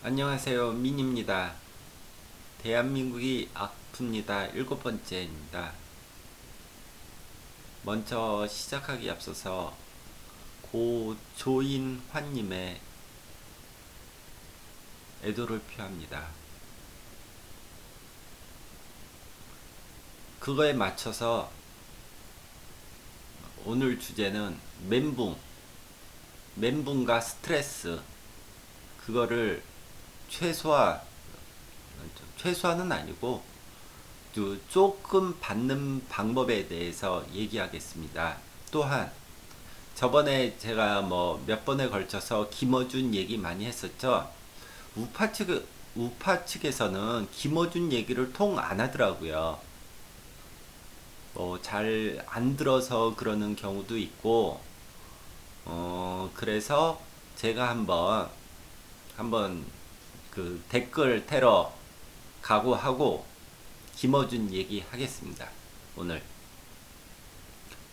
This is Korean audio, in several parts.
안녕하세요. 민입니다. 대한민국이 아픕니다. 7번째입니다. 먼저 시작하기 앞서서 고 조인환님의 애도를 표합니다. 그거에 맞춰서 오늘 주제는 멘붕과 스트레스, 그거를 최소화는 아니고 조금 받는 방법에 대해서 얘기하겠습니다. 또한 저번에 제가 뭐 몇 번에 걸쳐서 김어준 얘기 많이 했었죠. 우파 측에서는 김어준 얘기를 통 안 하더라고요. 뭐 잘 안 들어서 그러는 경우도 있고, 그래서 제가 한번 그 댓글 테러 각오하고 김어준 얘기 하겠습니다. 오늘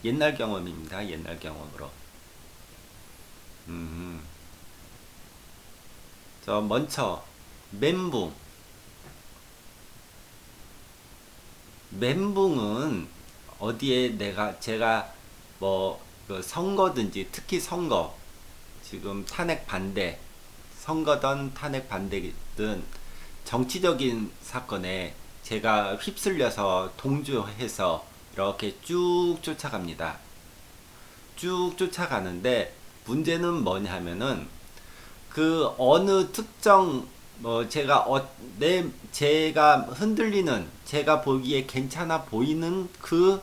옛날 경험입니다. 옛날 경험으로. 음, 저 먼저 멘붕. 멘붕은 어디에 제가 뭐그 선거든지 특히 선거 지금 탄핵 반대 선거든 탄핵 반대든 정치적인 사건에 제가 휩쓸려서 동조해서 이렇게 쭉 쫓아갑니다. 쭉 쫓아가는데 문제는 뭐냐면은 그 어느 특정 뭐 제가 흔들리는 제가 보기에 괜찮아 보이는 그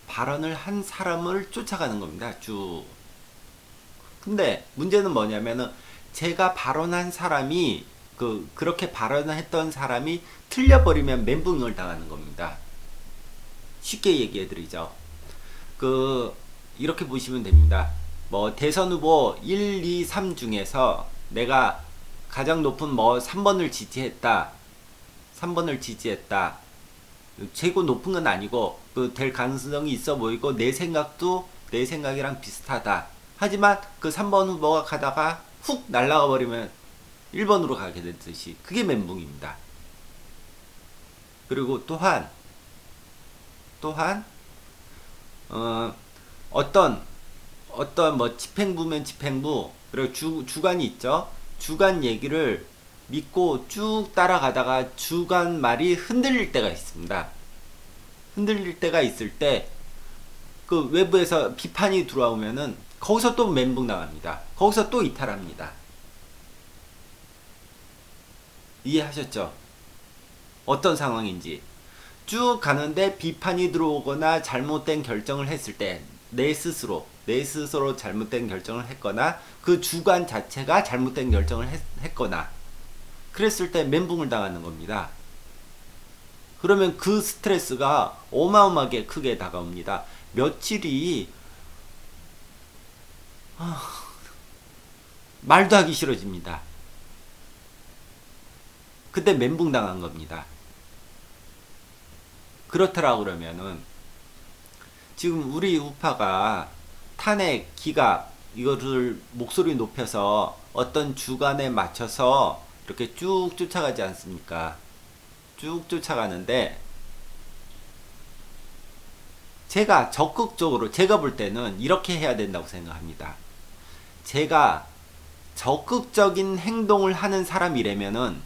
발언을 한 사람을 쫓아가는 겁니다. 쭉. 근데 문제는 뭐냐면은 제가 발언한 사람이 그렇게 발언했던 사람이 틀려버리면 멘붕을 당하는 겁니다. 쉽게 얘기해 드리죠. 그 이렇게 보시면 됩니다. 뭐 대선 후보 1, 2, 3 중에서 내가 가장 높은 뭐 3번을 지지했다. 3번을 지지했다. 최고 높은 건 아니고 될 가능성이 있어 보이고 내 생각도 내 생각이랑 비슷하다. 하지만 그 3번 후보가 가다가 훅 날아가 버리면 1번으로 가게 됐듯이 그게 멘붕입니다. 그리고 또한 어, 어떤 뭐 집행부면 집행부 그리고 주간이 있죠. 주간 얘기를 믿고 쭉 따라가다가 주간 말이 흔들릴 때가 있습니다. 흔들릴 때가 있을 때 그 외부에서 비판이 들어오면은 거기서 또 멘붕 나갑니다. 거기서 또 이탈합니다. 이해하셨죠? 어떤 상황인지. 쭉 가는데 비판이 들어오거나 잘못된 결정을 했을 때 내 스스로 잘못된 결정을 했거나 그 주관 자체가 잘못된 결정을 했거나 그랬을 때 멘붕을 당하는 겁니다. 그러면 그 스트레스가 어마어마하게 크게 다가옵니다. 며칠이 말도 하기 싫어집니다. 그때 멘붕 당한 겁니다. 그렇더라 그러면은 지금 우리 우파가 탄핵, 기각 이거를 목소리 높여서 어떤 주관에 맞춰서 이렇게 쭉 쫓아가지 않습니까? 쭉 쫓아가는데 제가 적극적으로 제가 볼 때는 이렇게 해야 된다고 생각합니다. 제가 적극적인 행동을 하는 사람이라면은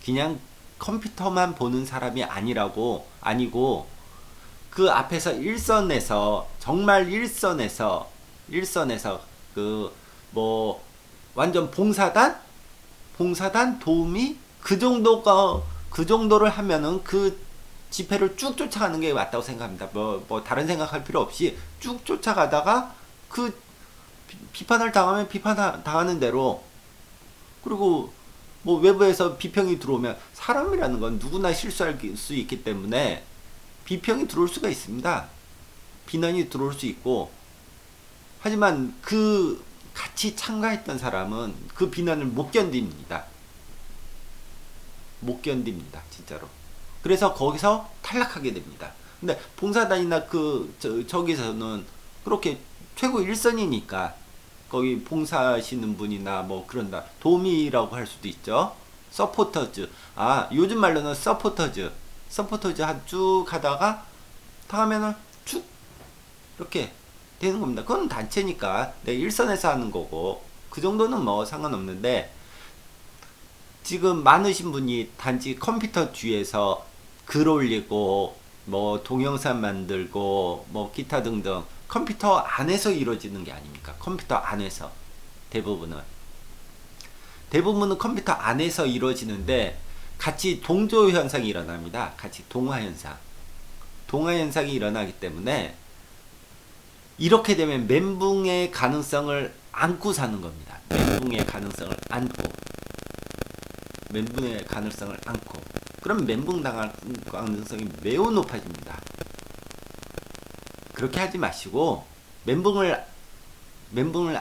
그냥 컴퓨터만 보는 사람이 아니고 그 앞에서 일선에서 정말 일선에서 그 뭐 완전 봉사단 도우미 그 정도를 하면은 그 집회를 쭉 쫓아가는 게 맞다고 생각합니다. 뭐 다른 생각할 필요 없이 쭉 쫓아가다가 그 비판을 당하면 비판 당하는 대로 그리고 뭐 외부에서 비평이 들어오면 사람이라는 건 누구나 실수할 수 있기 때문에 비평이 들어올 수가 있습니다. 비난이 들어올 수 있고 하지만 그 같이 참가했던 사람은 그 비난을 못 견딥니다. 못 견딥니다. 진짜로. 그래서 거기서 탈락하게 됩니다. 근데 봉사단이나 저기서는 그렇게 최고 일선이니까 거기 봉사하시는 분이나 뭐 그런다. 도우미라고 할 수도 있죠. 서포터즈. 아, 요즘 말로는 서포터즈. 서포터즈 한 쭉 하다가 다음에는 쭉 이렇게 되는 겁니다. 그건 단체니까 내 일선에서 하는 거고 그 정도는 뭐 상관없는데 지금 많으신 분이 단지 컴퓨터 뒤에서 글 올리고 뭐 동영상 만들고 뭐 기타 등등 컴퓨터 안에서 이루어지는 게 아닙니까? 컴퓨터 안에서 대부분은 컴퓨터 안에서 이루어지는데 같이 동조 현상이 일어납니다. 같이 동화 현상이 일어나기 때문에 이렇게 되면 멘붕의 가능성을 안고 사는 겁니다. 멘붕의 가능성을 안고 그럼 멘붕 당할 가능성이 매우 높아집니다. 그렇게 하지 마시고 멘붕을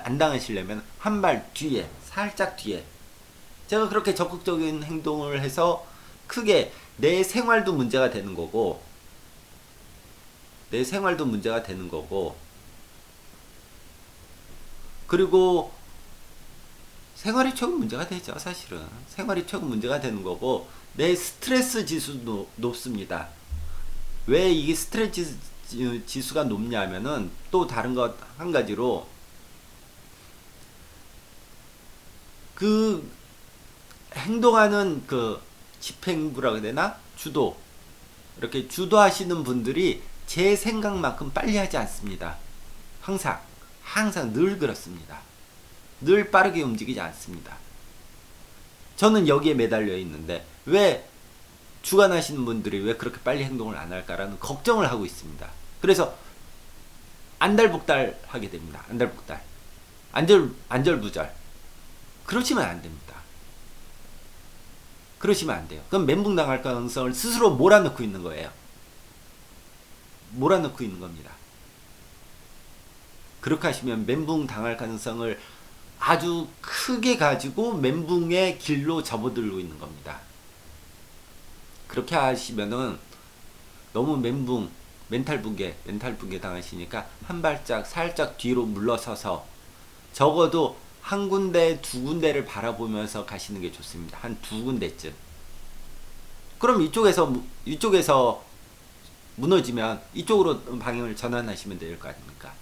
안 당하시려면 한 발 뒤에, 살짝 뒤에, 제가 그렇게 적극적인 행동을 해서 크게 내 생활도 문제가 되는 거고 그리고 생활이 최고 문제가 되죠. 사실은 생활이 최고 문제가 되는 거고 내 스트레스 지수도 높습니다. 왜 이게 스트레스 지수가 높냐면은 또 다른 것 한 가지로 그 행동하는 그 집행부라고 해야 되나? 이렇게 주도하시는 분들이 제 생각만큼 빨리 하지 않습니다. 항상 늘 그렇습니다. 늘 빠르게 움직이지 않습니다. 저는 여기에 매달려 있는데 왜 주관하시는 분들이 왜 그렇게 빨리 행동을 안 할까라는 걱정을 하고 있습니다. 그래서 안달복달 하게 됩니다. 안절부절. 그러시면 안 됩니다. 그러시면 안 돼요. 그럼 멘붕 당할 가능성을 스스로 몰아넣고 있는 거예요. 몰아넣고 있는 겁니다. 그렇게 하시면 멘붕 당할 가능성을 아주 크게 가지고 멘붕의 길로 접어들고 있는 겁니다. 그렇게 하시면은 너무 멘탈 붕괴 당하시니까 한 발짝 살짝 뒤로 물러서서 적어도 한 군데 두 군데를 바라보면서 가시는 게 좋습니다. 한 두 군데쯤. 그럼 이쪽에서 무너지면 이쪽으로 방향을 전환하시면 될 거 아닙니까?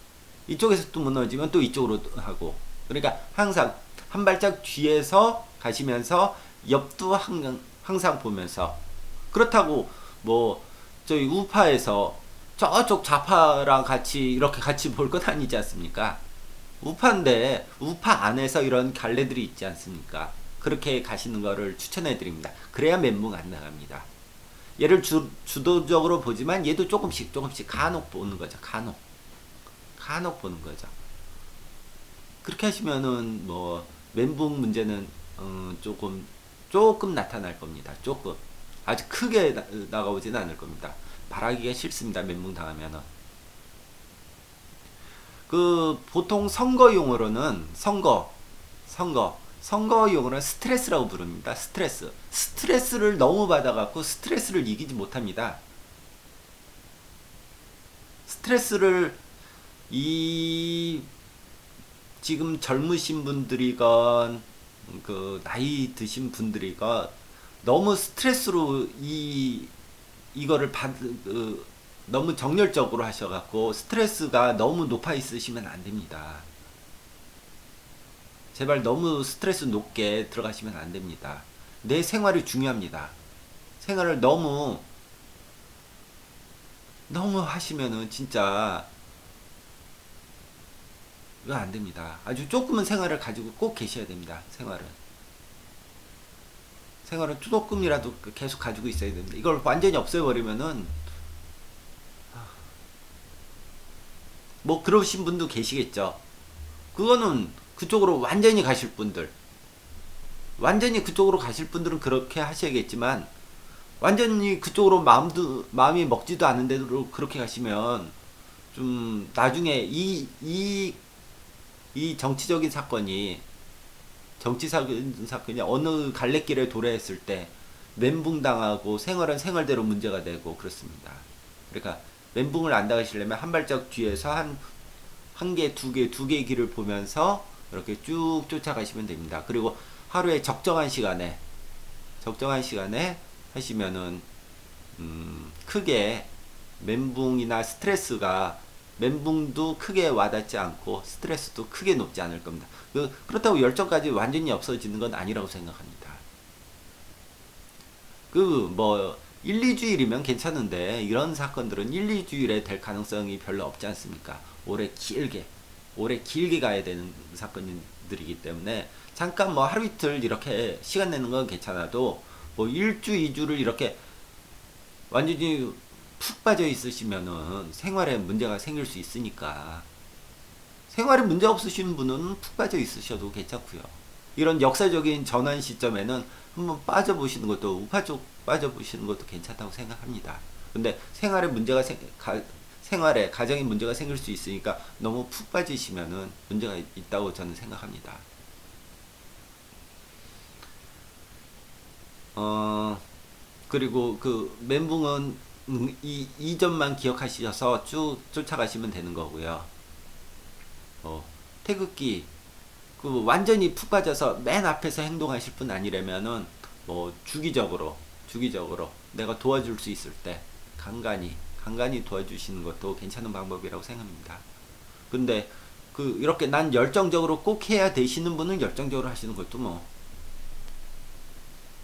이쪽에서 또 무너지면 또 이쪽으로 하고. 그러니까 항상 한 발짝 뒤에서 가시면서 옆도 항상 보면서. 그렇다고 뭐 저희 우파에서 저쪽 좌파랑 이렇게 같이 볼 건 아니지 않습니까? 우파인데 우파 안에서 이런 갈래들이 있지 않습니까? 그렇게 가시는 거를 추천해 드립니다. 그래야 멘붕 안 나갑니다. 얘를 주도적으로 보지만 얘도 조금씩 간혹 보는 거죠. 간혹 보는 거죠. 그렇게 하시면은 뭐 멘붕 문제는 조금 나타날 겁니다. 조금. 아주 크게 나가오지는 않을 겁니다. 말하기가 싫습니다. 멘붕 당하면은. 그 보통 선거 용어로는 스트레스라고 부릅니다. 스트레스를 너무 받아갖고 스트레스를 이기지 못합니다. 스트레스를 지금 젊으신 분들이건 그 나이 드신 분들이건 너무 스트레스로 이거를 너무 정열적으로 하셔갖고 스트레스가 너무 높아 있으시면 안 됩니다. 제발 너무 스트레스 높게 들어가시면 안 됩니다. 내 생활이 중요합니다. 생활을 너무 하시면은 진짜 이거 안 됩니다. 아주 조금은 생활을 가지고 꼭 계셔야 됩니다. 생활은 조금이라도 계속 가지고 있어야 됩니다. 이걸 완전히 없애버리면은 뭐 그러신 분도 계시겠죠. 그거는 그쪽으로 완전히 가실 분들은 그렇게 하셔야겠지만 완전히 그쪽으로 마음이 먹지도 않은데도 그렇게 가시면 좀 나중에 이 정치적인 사건이 어느 갈래길에 도래했을 때 멘붕 당하고 생활은 생활대로 문제가 되고 그렇습니다. 그러니까 멘붕을 안 당하시려면 한 발짝 뒤에서 한 개, 두 개의 길을 보면서 이렇게 쭉 쫓아가시면 됩니다. 그리고 하루에 적정한 시간에 하시면은 크게 멘붕이나 스트레스가 멘붕도 크게 와닿지 않고 스트레스도 크게 높지 않을 겁니다. 그렇다고 열정까지 완전히 없어지는 건 아니라고 생각합니다. 뭐 1, 2주일이면 괜찮은데 이런 사건들은 1, 2주일에 될 가능성이 별로 없지 않습니까? 오래 길게 가야 되는 사건들이기 때문에 잠깐 뭐 하루 이틀 이렇게 시간 내는 건 괜찮아도 뭐 1주, 2주를 이렇게 완전히 푹 빠져 있으시면은 생활에 문제가 생길 수 있으니까 생활에 문제 없으신 분은 푹 빠져 있으셔도 괜찮고요. 이런 역사적인 전환 시점에는 한번 빠져보시는 것도 우파 쪽 빠져보시는 것도 괜찮다고 생각합니다. 근데 생활에 가정에 문제가 생길 수 있으니까 너무 푹 빠지시면은 문제가 있다고 저는 생각합니다. 그리고 그 멘붕은 이 점만 기억하셔서 쭉 쫓아가시면 되는 거고요. 태극기 완전히 푹 빠져서 맨 앞에서 행동하실 분 아니라면은 뭐 주기적으로 내가 도와줄 수 있을 때 간간히 도와주시는 것도 괜찮은 방법이라고 생각합니다. 근데 이렇게 난 열정적으로 꼭 해야 되시는 분은 열정적으로 하시는 것도 뭐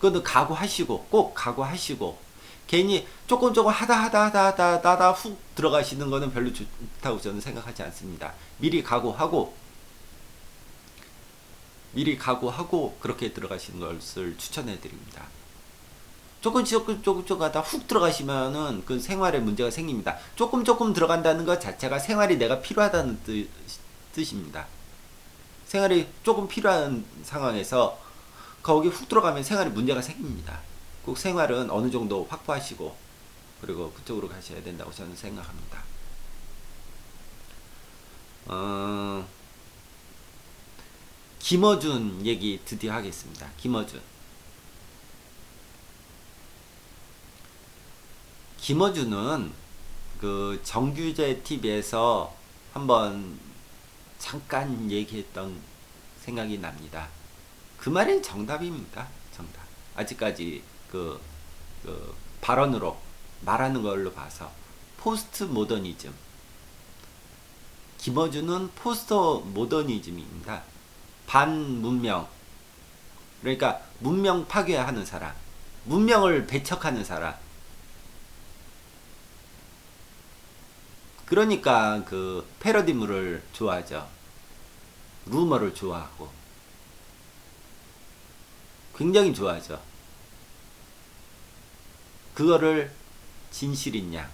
그거는 꼭 각오하시고 괜히 조금 하다 훅 들어가시는 거는 별로 좋다고 저는 생각하지 않습니다. 미리 각오하고 그렇게 들어가시는 것을 추천해 드립니다. 조금 하다 훅 들어가시면은 그 생활에 문제가 생깁니다. 조금 들어간다는 것 자체가 생활이 내가 필요하다는 뜻입니다. 생활이 조금 필요한 상황에서 거기 훅 들어가면 생활에 문제가 생깁니다. 꼭 생활은 어느 정도 확보하시고 그리고 그쪽으로 가셔야 된다고 저는 생각합니다. 김어준 얘기 드디어 하겠습니다. 김어준은 그 정규제 TV에서 한번 잠깐 얘기했던 생각이 납니다. 그 말은 정답입니다. 정답. 아직까지 발언으로 말하는 걸로 봐서 포스트 모더니즘. 김어준은 포스트 모더니즘입니다. 반문명. 그러니까 문명 파괴하는 사람. 문명을 배척하는 사람. 그러니까 그 패러디물을 좋아하죠. 루머를 좋아하고. 굉장히 좋아하죠. 그거를 진실인 양.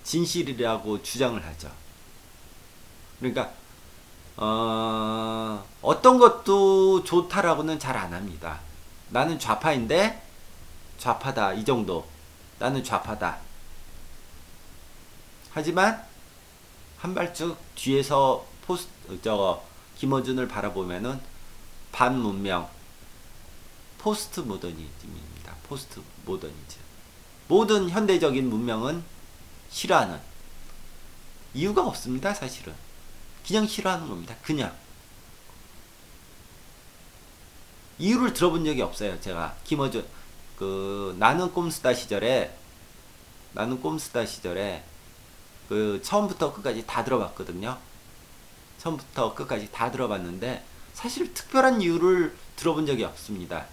진실이라고 주장을 하죠. 그러니까 어떤 것도 좋다라고는 잘 안 합니다. 나는 좌파인데 좌파다 이 정도. 나는 좌파다. 하지만 한 발짝 뒤에서 김어준을 바라보면은 반문명 포스트 모더니즘입니다. 포스트 모더니즘. 모든 현대적인 문명은 싫어하는 이유가 없습니다. 사실은 그냥 싫어하는 겁니다. 그냥 이유를 들어본 적이 없어요. 제가 김어준 나는 꼼수다 시절에 처음부터 끝까지 다 들어봤거든요. 처음부터 끝까지 다 들어봤는데 사실 특별한 이유를 들어본 적이 없습니다.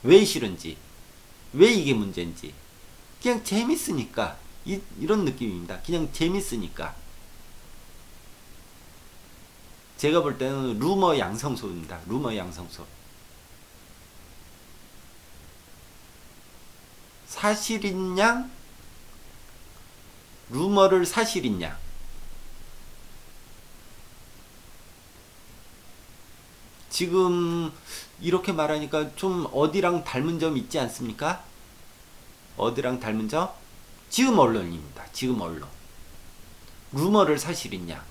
왜 싫은지, 왜 이게 문제인지 그냥 재밌으니까 이런 느낌입니다. 그냥 재밌으니까. 제가 볼 때는 루머 양성소입니다. 루머 양성소. 사실인 양, 루머를 사실인 양. 지금 이렇게 말하니까 좀 어디랑 닮은 점 있지 않습니까? 어디랑 닮은 점? 지금 언론입니다. 지금 언론. 루머를 사실인 양.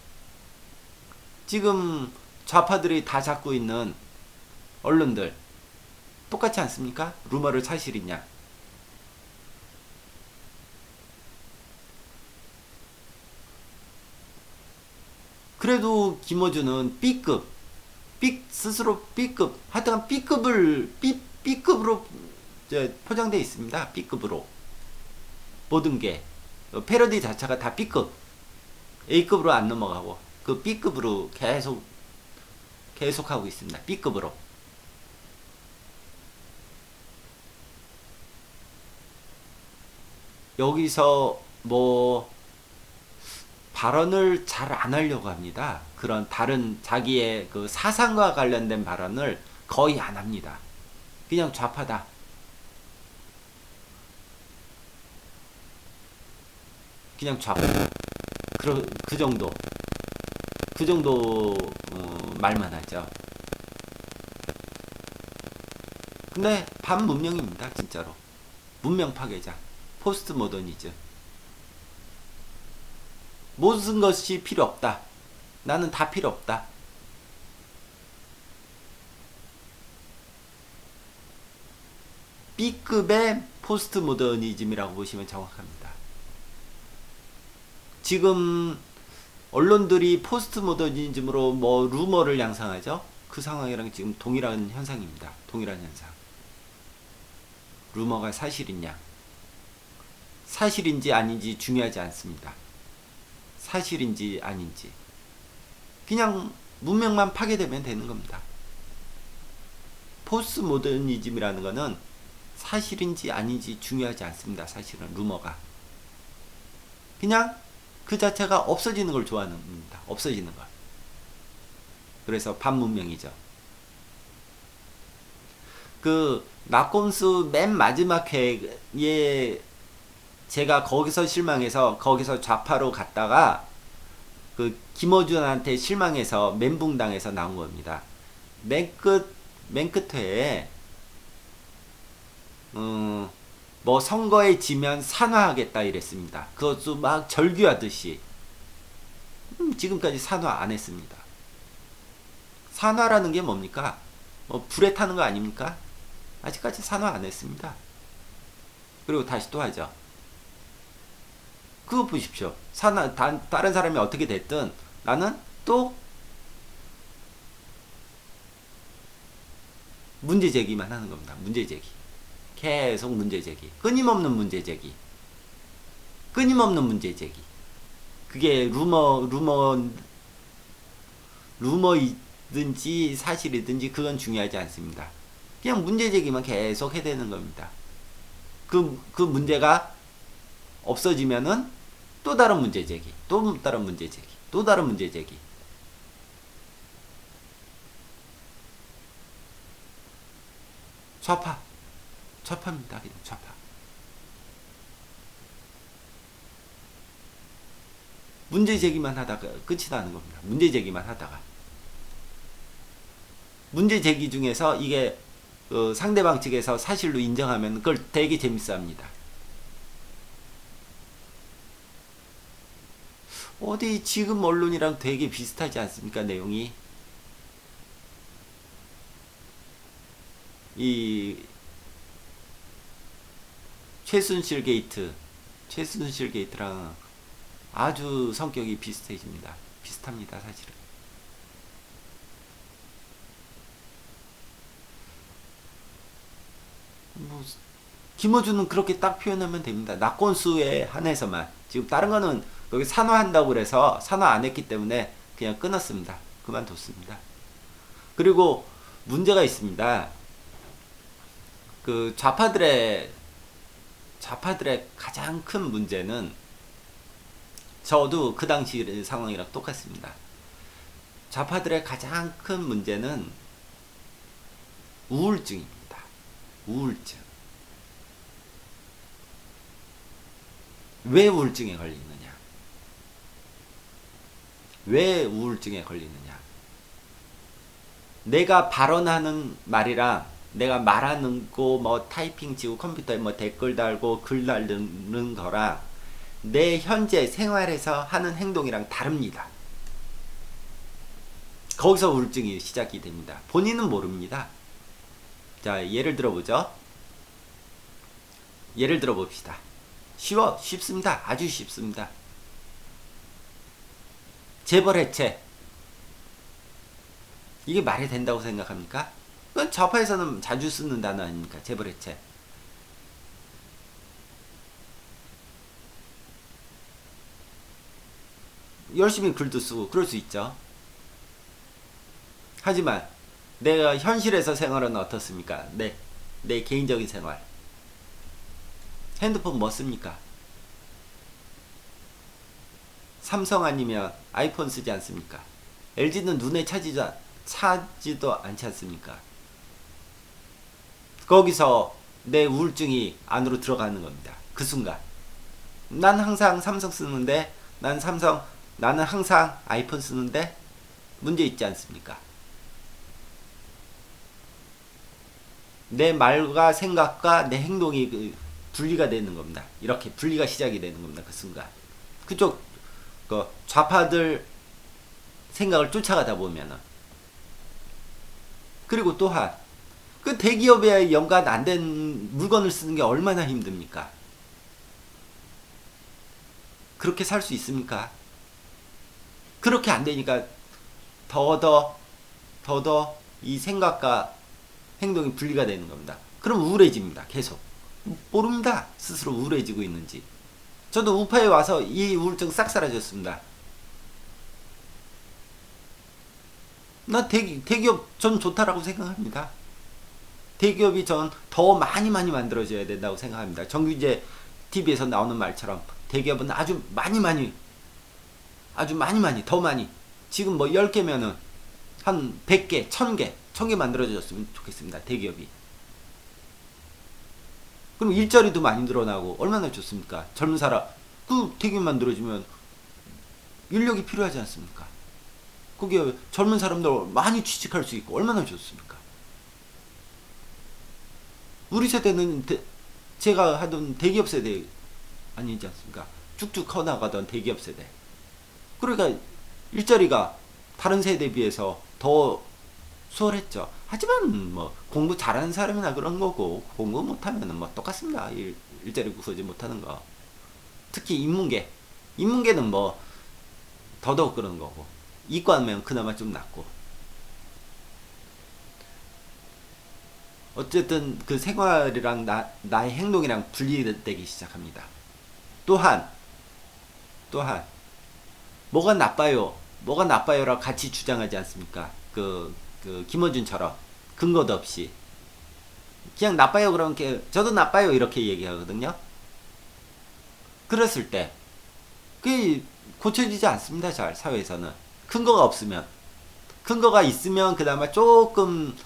지금 좌파들이 다 잡고 있는 언론들 똑같지 않습니까? 루머를 사실인 양. 그래도 김어준은 B급, 스스로 B급, 하여튼 B급으로 이제 포장되어 있습니다. B급으로. 모든 게. 패러디 자체가 다 B급. A급으로 안 넘어가고, 그 B급으로 계속 하고 있습니다. B급으로. 여기서 뭐, 발언을 잘 안 하려고 합니다. 그런 다른 자기의 그 사상과 관련된 발언을 거의 안 합니다. 그냥 좌파다. 그냥 좌파다. 그 정도. 그 정도 말만 하죠. 근데 반문명입니다. 진짜로. 문명 파괴자. 포스트 모더니즘. 모든 것이 필요 없다. 나는 다 필요 없다. B급의 포스트 모더니즘이라고 보시면 정확합니다. 지금 언론들이 포스트 모더니즘으로 뭐 루머를 양상하죠. 그 상황이랑 지금 동일한 현상입니다. 동일한 현상. 루머가 사실이냐? 사실인지 아닌지 중요하지 않습니다. 사실인지 아닌지. 그냥 문명만 파괴되면 되는 겁니다. 포스트 모더니즘이라는 거는 사실인지 아닌지 중요하지 않습니다. 사실은 루머가. 그냥 그 자체가 없어지는 걸 좋아하는 겁니다. 없어지는 걸. 그래서 반문명이죠. 그 나꼼수 맨 마지막 회에 제가 거기서 실망해서 거기서 좌파로 갔다가 그 김어준한테 실망해서 멘붕당해서 나온 겁니다. 맨 끝회에 뭐 선거에 지면 산화하겠다 이랬습니다. 그것도 막 절규하듯이. 지금까지 산화 안 했습니다. 산화라는 게 뭡니까? 불에 타는 거 아닙니까? 아직까지 산화 안 했습니다. 그리고 다시 또 하죠. 그거 보십시오. 다른 사람이 어떻게 됐든 나는 또 문제 제기만 하는 겁니다. 문제 제기. 계속 문제 제기. 끊임없는 문제 제기. 끊임없는 문제 제기. 그게 루머이든지 사실이든지 그건 중요하지 않습니다. 그냥 문제 제기만 계속 해대는 겁니다. 그 문제가 없어지면은 또 다른 문제 제기, 또 다른 문제 제기, 또 다른 문제 제기. 좌파입니다. 그냥 좌파. 문제 제기만 하다가 끝이 나는 겁니다. 문제 제기만 하다가. 문제 제기 중에서 이게 상대방 측에서 사실로 인정하면 그걸 되게 재밌어 합니다. 어디 지금 언론이랑 되게 비슷하지 않습니까? 내용이. 이 최순실 게이트랑 아주 성격이 비슷합니다. 사실은. 뭐 김어준은 그렇게 딱 표현하면 됩니다. 낙권수에 한해서만. 지금 다른 거는 여기 산화한다고 그래서 산화 안 했기 때문에 그냥 끊었습니다. 그만뒀습니다. 그리고 문제가 있습니다. 그 좌파들의 가장 큰 문제는 저도 그 당시 상황이랑 똑같습니다. 좌파들의 가장 큰 문제는 우울증입니다. 우울증. 왜 우울증에 걸리느냐? 왜 우울증에 걸리느냐? 내가 발언하는 말이랑 내가 말하는 거 뭐 타이핑 치고 컴퓨터에 뭐 댓글 달고 글 달는 거랑 내 현재 생활에서 하는 행동이랑 다릅니다. 거기서 우울증이 시작이 됩니다. 본인은 모릅니다. 자, 예를 들어보죠. 예를 들어봅시다. 쉽습니다. 아주 쉽습니다. 재벌 해체. 이게 말이 된다고 생각합니까? 그건 좌파에서는 자주 쓰는 단어 아닙니까? 재벌해체. 열심히 글도 쓰고 그럴 수 있죠. 하지만 내가 현실에서 생활은 어떻습니까? 내 개인적인 생활. 핸드폰 뭐 씁니까? 삼성 아니면 아이폰 쓰지 않습니까? LG는 눈에 차지도 않지 않습니까? 거기서 내 우울증이 안으로 들어가는 겁니다. 그 순간. 난 항상 삼성 쓰는데, 나는 항상 아이폰 쓰는데, 문제 있지 않습니까? 내 말과 생각과 내 행동이 분리가 되는 겁니다. 이렇게 분리가 시작이 되는 겁니다. 그 순간. 그쪽, 좌파들 생각을 쫓아가다 보면은. 그리고 또한, 그 대기업에 연관 안 된 물건을 쓰는 게 얼마나 힘듭니까? 그렇게 살 수 있습니까? 그렇게 안 되니까 더더 이 생각과 행동이 분리가 되는 겁니다. 그럼 우울해집니다. 계속. 모릅니다. 스스로 우울해지고 있는지. 저도 우파에 와서 이 우울증 싹 사라졌습니다. 나 대기업 전 좋다라고 생각합니다. 대기업이 전 더 많이 만들어져야 된다고 생각합니다. 정규제 TV에서 나오는 말처럼 대기업은 아주 많이 더 많이 지금 뭐 10개면은 한 100개, 1000개 만들어졌으면 좋겠습니다. 대기업이. 그럼 일자리도 많이 늘어나고 얼마나 좋습니까? 젊은 사람 그 대기업 만들어지면 인력이 필요하지 않습니까? 거기에 젊은 사람들 많이 취직할 수 있고 얼마나 좋습니까? 우리 세대는 제가 하던 대기업 세대 아니지 않습니까? 쭉쭉 커나가던 대기업 세대. 그러니까 일자리가 다른 세대에 비해서 더 수월했죠. 하지만 뭐 공부 잘하는 사람이나 그런 거고 공부 못하면 뭐 똑같습니다. 일자리 구하지 못하는 거. 특히 인문계는 뭐 더더욱 그런 거고 이과면 그나마 좀 낫고. 어쨌든 그 생활이랑 나의 행동이랑 분리되기 시작합니다. 또한 뭐가 나빠요라고 같이 주장하지 않습니까? 그 김어준처럼 근거도 없이 그냥 나빠요 그러면 저도 나빠요 이렇게 얘기하거든요. 그랬을 때 그게 고쳐지지 않습니다. 잘 사회에서는 근거가 없으면. 근거가 있으면 그나마 조금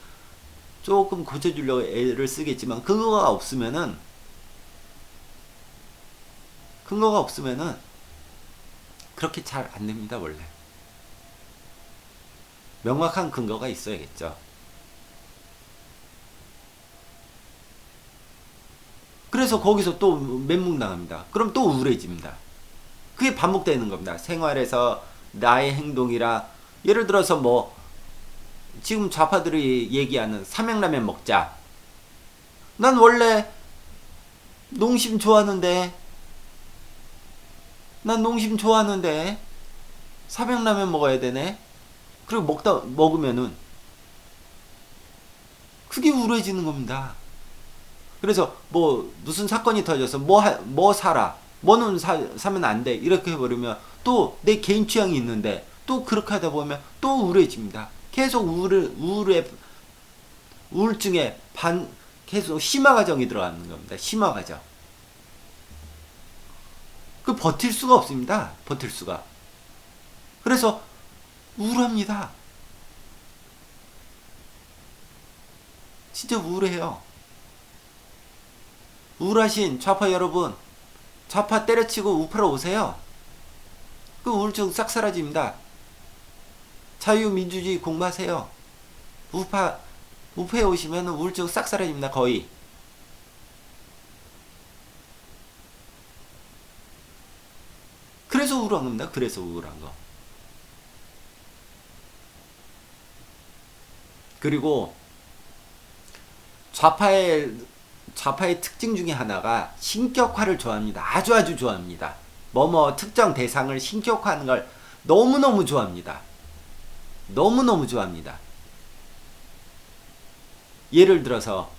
고쳐주려고 애를 쓰겠지만 근거가 없으면은 그렇게 잘 안 됩니다. 원래 명확한 근거가 있어야겠죠. 그래서 거기서 또 멘붕당합니다. 그럼 또 우울해집니다. 그게 반복되는 겁니다. 생활에서 나의 행동이라 예를 들어서 뭐 지금 좌파들이 얘기하는 삼양라면 먹자. 난 원래 농심 좋아하는데 삼양라면 먹어야 되네. 그리고 먹으면은 그게 우울해지는 겁니다. 그래서 뭐 무슨 사건이 터져서 뭐 사라. 뭐는 사면 안 돼. 이렇게 해버리면 또 내 개인 취향이 있는데 또 그렇게 하다 보면 또 우울해집니다. 계속 우울증에 계속 심화 과정이 들어가는 겁니다. 심화 과정. 버틸 수가 없습니다. 버틸 수가. 그래서 우울합니다. 진짜 우울해요. 우울하신 좌파 여러분, 좌파 때려치고 우파로 오세요. 그 우울증 싹 사라집니다. 자유민주주의 공부하세요. 우파에 오시면 우울증 싹 사라집니다. 거의. 그래서 우울한 겁니다. 그래서 우울한 거. 그리고 좌파의 특징 중에 하나가 신격화를 좋아합니다. 아주 좋아합니다. 특정 대상을 신격화하는 걸 너무너무 좋아합니다. 너무너무 좋아합니다. 예를 들어서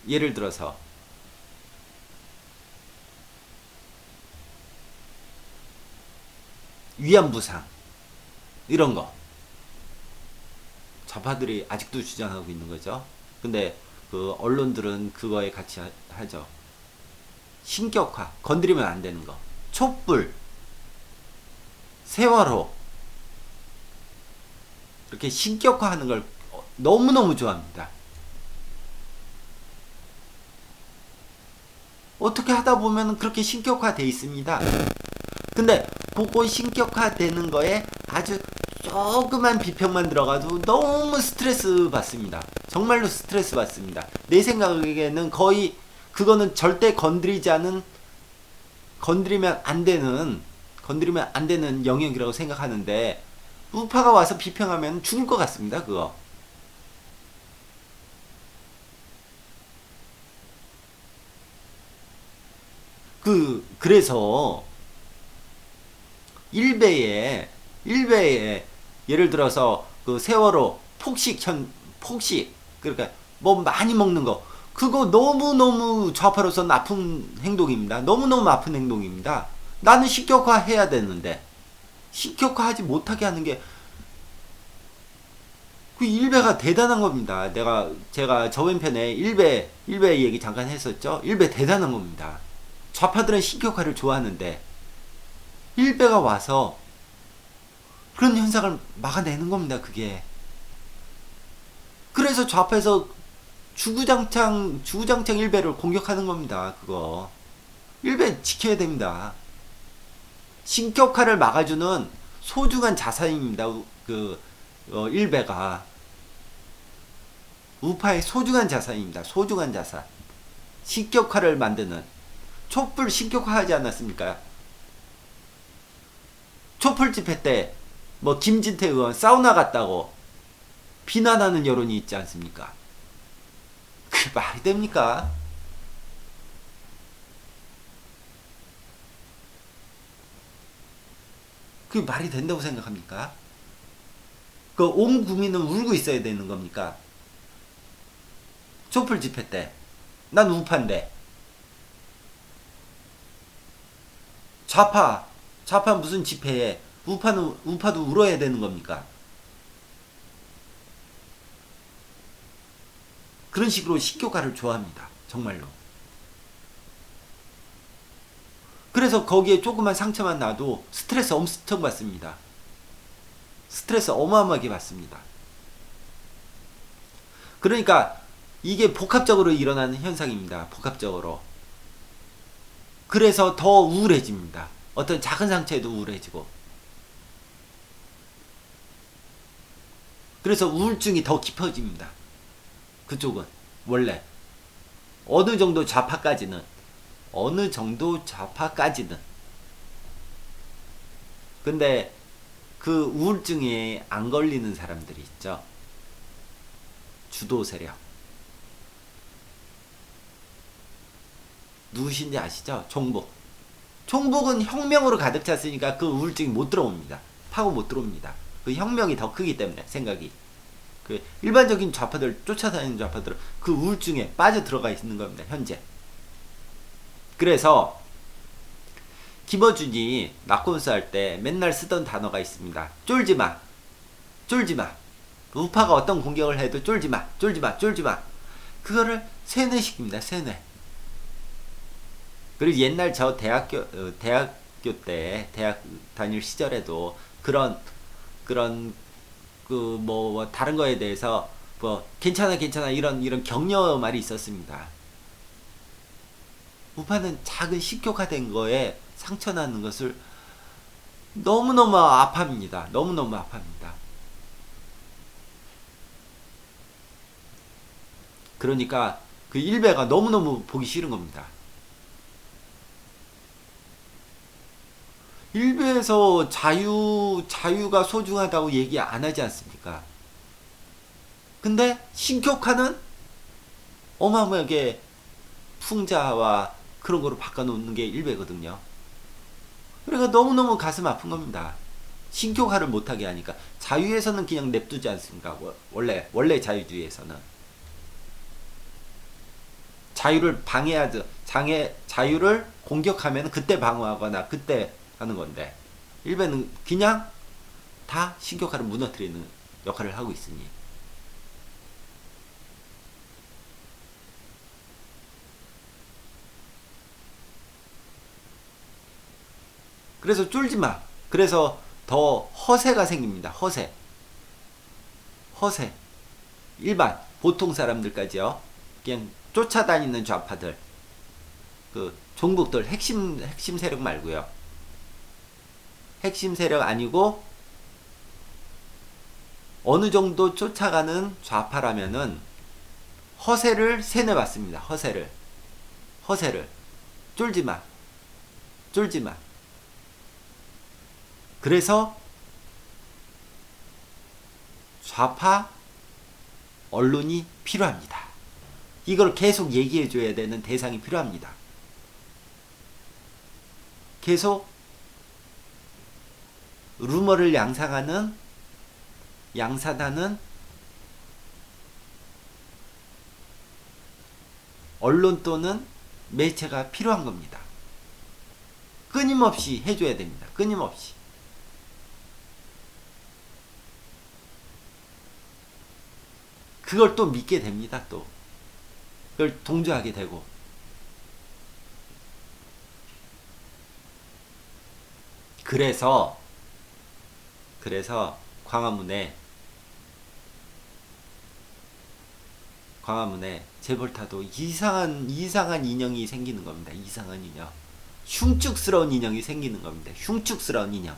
예를 들어서 위안부상 이런 거 좌파들이 아직도 주장하고 있는 거죠. 근데 그 언론들은 그거에 같이 하죠. 신격화, 건드리면 안 되는 거. 촛불, 세월호 이렇게 신격화하는 걸 너무너무 좋아합니다. 어떻게 하다 보면 그렇게 신격화돼 있습니다. 근데 그거 신격화되는 거에 아주 조그만 비평만 들어가도 너무 스트레스 받습니다. 정말로 스트레스 받습니다. 내 생각에는 거의 그거는 절대 건드리면 안 되는 영역이라고 생각하는데 우파가 와서 비평하면 죽을 것 같습니다. 그거. 그래서 일베에 예를 들어서 그 세월호 폭식 그러니까 뭐 많이 먹는 거 그거 너무너무 좌파로서 나쁜 행동입니다. 너무너무 아픈 행동입니다. 나는 식격화 해야 되는데 식격화하지 못하게 하는 게 그 일베가 대단한 겁니다. 제가 저번편에 일베 얘기 잠깐 했었죠. 일베 대단한 겁니다. 좌파들은 식격화를 좋아하는데 일베가 와서 그런 현상을 막아내는 겁니다. 그게. 그래서 좌파에서 주구장창 일베를 공격하는 겁니다. 그거. 일베 지켜야 됩니다. 신격화를 막아주는 소중한 자산입니다. 일베가. 우파의 소중한 자산입니다. 소중한 자산. 신격화를 만드는. 촛불 신격화하지 않았습니까? 촛불 집회 때 뭐 김진태 의원 사우나 갔다고 비난하는 여론이 있지 않습니까? 그게 말이 됩니까? 그게 말이 된다고 생각합니까? 그 온 국민은 울고 있어야 되는 겁니까? 촛불 집회 때 난 우파인데 좌파 무슨 집회에 우파도 울어야 되는 겁니까? 그런 식으로 식교가를 좋아합니다. 정말로. 그래서 거기에 조그만 상처만 나도 스트레스 엄청 받습니다. 스트레스 어마어마하게 받습니다. 그러니까 이게 복합적으로 일어나는 현상입니다. 복합적으로. 그래서 더 우울해집니다. 어떤 작은 상처에도 우울해지고. 그래서 우울증이 더 깊어집니다. 그쪽은 원래 어느 정도 좌파까지는 근데 그 우울증에 안 걸리는 사람들이 있죠. 주도 세력. 누구신지 아시죠? 총복은 혁명으로 가득 찼으니까 그 우울증이 못 들어옵니다. 파고 못 들어옵니다. 그 혁명이 더 크기 때문에 생각이. 그 일반적인 좌파들 쫓아다니는 좌파들은 그 우울증에 빠져 들어가 있는 겁니다. 현재. 그래서 김어준이 낙곤수 할 때 맨날 쓰던 단어가 있습니다. 쫄지마. 우파가 어떤 공격을 해도 쫄지마. 그거를 세뇌시킵니다. 세뇌. 그리고 옛날 저 대학교 때 대학 다닐 시절에도 그런 그 뭐 다른 거에 대해서 뭐 괜찮아 이런 격려 말이 있었습니다. 우파는 작은 식교화된 거에 상처 나는 것을 너무너무 아파합니다. 너무너무 아파합니다. 그러니까 그 일베가 너무너무 보기 싫은 겁니다. 일베에서 자유가 소중하다고 얘기 안 하지 않습니까? 근데 신격화는 어마어마하게 풍자와 그런 거로 바꿔놓는 게 일베거든요. 그러니까 너무너무 가슴 아픈 겁니다. 신격화를 못하게 하니까. 자유에서는 그냥 냅두지 않습니까? 원래 자유주의에서는 자유를 방해하든 자유를 공격하면 그때 방어하거나 그때 하는 건데, 일본은 그냥 다 신격화를 무너뜨리는 역할을 하고 있으니. 그래서 쫄지 마. 그래서 더 허세가 생깁니다. 허세. 일반 보통 사람들까지요. 그냥 쫓아다니는 좌파들, 그 종북들, 핵심 세력 말고요. 핵심 세력 아니고 어느 정도 쫓아가는 좌파라면은 허세를 세뇌받습니다. 허세를 쫄지 마. 그래서 좌파 언론이 필요합니다. 이걸 계속 얘기해줘야 되는 대상이 필요합니다. 계속 루머를 양산하는 언론 또는 매체가 필요한 겁니다. 끊임없이 해줘야 됩니다. 끊임없이. 그걸 또 믿게 됩니다. 또 그걸 동조하게 되고. 그래서 광화문에 재벌타도 이상한 인형이 생기는 겁니다. 이상한 인형. 흉측스러운 인형이 생기는 겁니다. 흉측스러운 인형.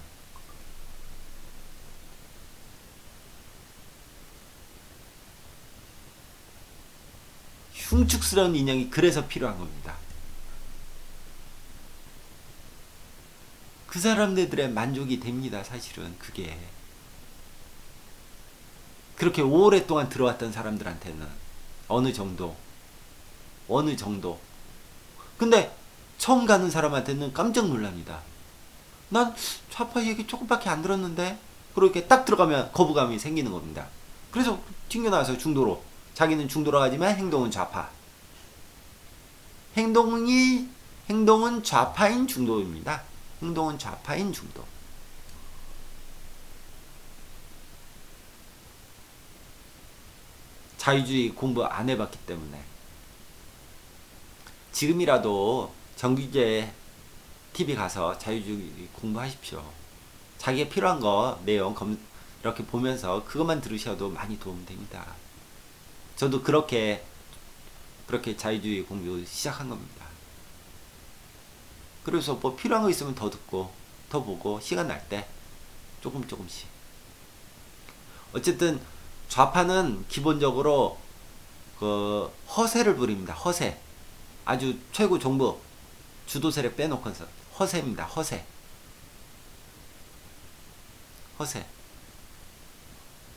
흉측스러운 인형이 그래서 필요한 겁니다. 그 사람들의 만족이 됩니다. 사실은 그게. 그렇게 오랫동안 들어왔던 사람들한테는 어느 정도. 근데 처음 가는 사람한테는 깜짝 놀랍니다. 난 좌파 얘기 조금밖에 안 들었는데. 그렇게 딱 들어가면 거부감이 생기는 겁니다. 그래서 튕겨나와서 중도로. 자기는 중도로 가지만 행동은 좌파. 행동은 좌파인 중도입니다. 행동은 좌파인 중도. 자유주의 공부 안 해봤기 때문에. 지금이라도 정규제 TV 가서 자유주의 공부하십시오. 자기가 필요한 거 내용 이렇게 보면서 그것만 들으셔도 많이 도움됩니다. 저도 그렇게 자유주의 공부 시작한 겁니다. 그래서 뭐 필요한 거 있으면 더 듣고 더 보고 시간 날 때 조금씩. 어쨌든 좌파는 기본적으로 그 허세를 부립니다. 허세. 아주 최고 정부 주도 세력 빼놓고서 허세입니다. 허세.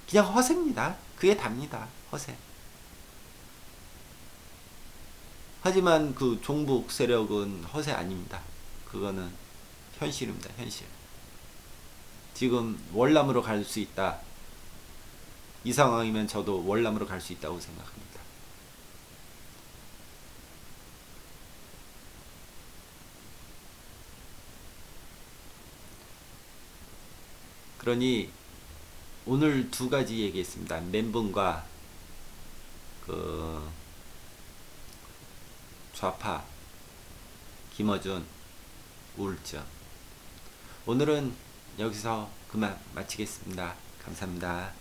그냥 허세입니다. 그게 답니다. 허세. 하지만 그 종북 세력은 허세 아닙니다. 그거는 현실입니다. 현실. 지금 월남으로 갈 수 있다. 이 상황이면 저도 월남으로 갈 수 있다고 생각합니다. 그러니 오늘 두 가지 얘기했습니다. 멘붕과 그 좌파, 김어준, 우울증. 오늘은 여기서 그만 마치겠습니다. 감사합니다.